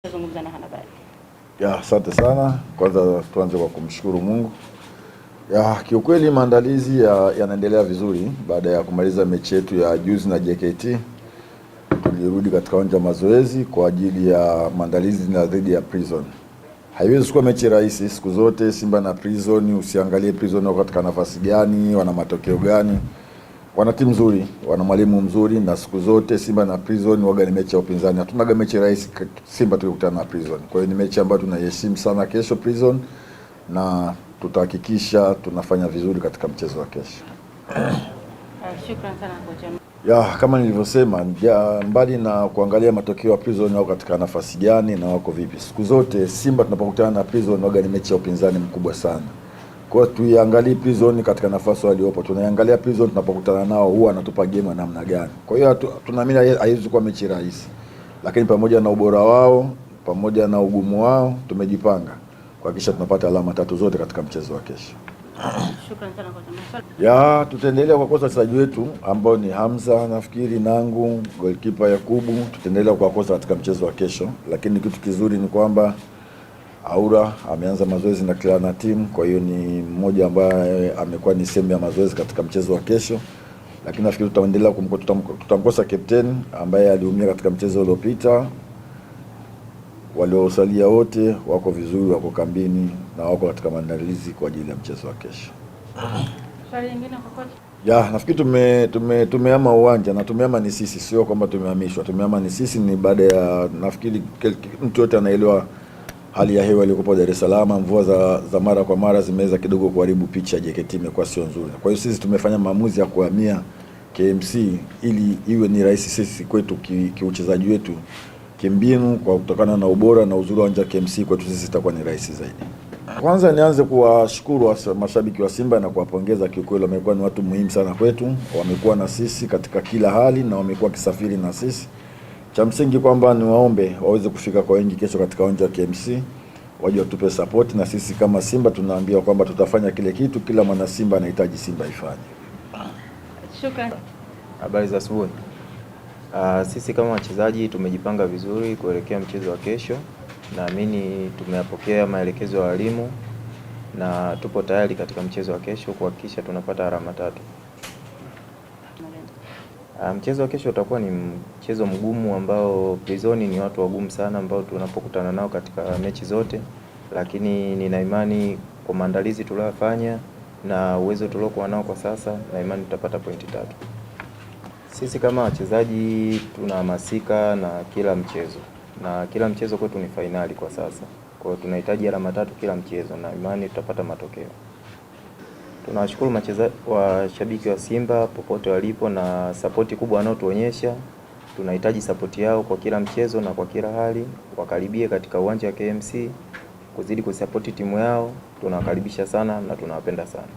Zungumza na Hanahabari. Asante sana. Kwanza tuanze kwa kumshukuru Mungu. Kiukweli maandalizi yanaendelea vizuri. Baada ya kumaliza mechi yetu ya juzi na JKT, tulirudi katika uwanja wa mazoezi kwa ajili ya maandalizi na dhidi ya Prison. Haiwezi kuwa mechi rahisi siku zote. Simba na Prison, usiangalie Prison wako katika nafasi gani, wana matokeo gani. Wana timu nzuri, wana mwalimu mzuri, na siku zote Simba na Prison waga ni mechi ya upinzani. Hatunaga mechi rahisi Simba tukikutana na Prison. Kwa hiyo ni mechi ambayo tunaheshimu sana kesho Prison, na tutahakikisha tunafanya vizuri katika mchezo wa kesho. Shukrani sana kocha. Kama nilivyosema, mbali na kuangalia matokeo ya Prison wako katika nafasi gani na wako vipi, siku zote Simba tunapokutana na Prison waga ni mechi ya upinzani mkubwa sana. Kwa tuiangalie Prison katika nafasi waliopo. Tunaiangalia Prison tunapokutana nao huwa anatupa game namna gani. Kwa hiyo tunaamini haiwezi kuwa mechi rahisi. Lakini pamoja na ubora wao, pamoja na ugumu wao, tumejipanga kuhakikisha tunapata alama tatu zote katika mchezo wa kesho. Shukrani sana kwa tutaendelea kuwakosa wachezaji wetu ambao ni Hamza, nafikiri Nangu, goalkeeper Yakubu, tutaendelea kuwakosa katika mchezo wa kesho. Lakini kitu kizuri ni kwamba Aura ameanza mazoezi na kila na timu, kwa hiyo ni mmoja ambaye amekuwa ni sehemu ya mazoezi katika mchezo wa kesho. Lakini nafikiri tutaendelea tutamkosa captain ambaye aliumia katika mchezo uliopita. Waliosalia wote wako vizuri, wako kambini na wako katika maandalizi kwa ajili ya mchezo wa kesho. Swali lingine kwa kocha? Nafikiri tumeama uwanja, na tumeama ni sisi, sio kwamba tumehamishwa. Tumeama ni sisi, ni baada ya nafikiri mtu yote anaelewa hali ya hewa iliyokuwa Dar es Salaam. Mvua za mara kwa mara zimeweza kidogo kuharibu picha ya JKT, imekuwa sio nzuri. Kwa hiyo sisi tumefanya maamuzi ya kuhamia KMC ili iwe ni rahisi sisi kwetu kiuchezaji wetu, kimbinu, kwa kutokana na ubora na uzuri wa uwanja KMC kwetu sisi itakuwa ni rahisi zaidi. Kwanza nianze kuwashukuru mashabiki wa Simba na kuwapongeza. Kiukweli wamekuwa ni watu muhimu sana kwetu, wamekuwa na sisi katika kila hali na wamekuwa kisafiri na sisi. Cha msingi kwamba ni waombe waweze kufika kwa wengi kesho katika uwanja wa KMC, waje watupe support, na sisi kama Simba tunaambia kwamba tutafanya kile kitu kila mwana Simba anahitaji Simba ifanye. Shukrani. Habari za asubuhi. Sisi kama wachezaji tumejipanga vizuri kuelekea mchezo wa kesho. Naamini tumeyapokea maelekezo ya walimu na tupo tayari katika mchezo wa kesho kuhakikisha tunapata alama tatu. Mchezo wa kesho utakuwa ni mchezo mgumu ambao Prison ni watu wagumu sana ambao tunapokutana nao katika mechi zote, lakini nina imani kwa maandalizi tuliyofanya na uwezo tuliokuwa nao kwa sasa, na imani tutapata pointi tatu. Sisi kama wachezaji tunahamasika na kila mchezo, na kila mchezo kwetu ni fainali kwa sasa. Kwa hiyo tunahitaji alama tatu kila mchezo, na imani tutapata matokeo. Tunawashukuru washabiki wa Simba popote walipo na sapoti kubwa wanaotuonyesha. Tunahitaji sapoti yao kwa kila mchezo na kwa kila hali. Wakaribie katika uwanja wa KMC kuzidi kusapoti timu yao. Tunawakaribisha sana na tunawapenda sana.